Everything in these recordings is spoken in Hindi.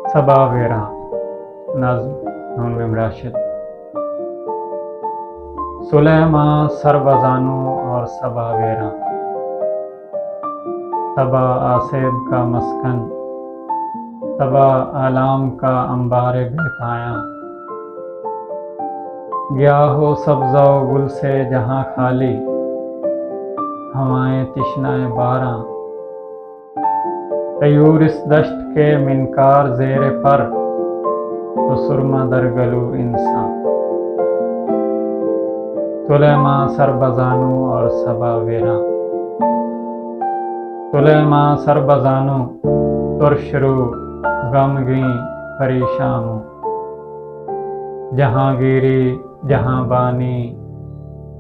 सबा वेरा नज़्म नून राशिद। सुलेमा सरबजानो और सबा वेरा, सबा आसेब का मस्कन, सबा आलाम का अंबार बेपाया। गया हो सब्ज़ो गुल से जहाँ खाली, हवाएं तिश्नाए बारां। तयूर इस दश्त के मिनकार ज़ेरे पर, तो सुरमा दरगलू इंसान। सुलेमा सरबजानो और सबा वेरा, सुलेमा सरबजानो तुरशरू गमगीं परेशान। जहांगीरी जहां बानी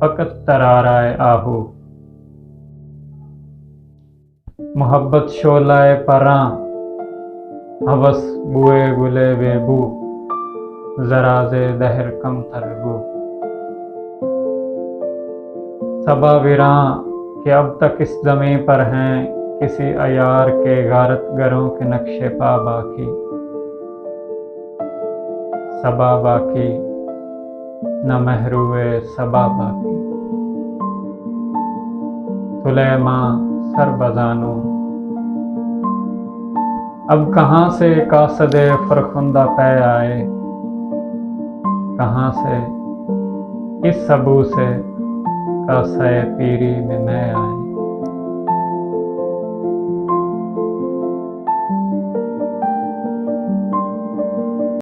फ़कत तराराए आहू। मोहब्बत शोलाए परां, हवस बुए गुले बेबू। जराजे दहर कम तरगू। सबा विरां कि अब तक इस ज़मीं पर हैं किसी अयार के गारत गरों के नक्शे पा बाकी। सबा बाकी न महरुए सबा बाकी। सुलेमा सरबजानो, अब कहाँ से कासदे फरखुंदा पै आए, कहाँ से इस सबू से कासे पीरी में मैं आए।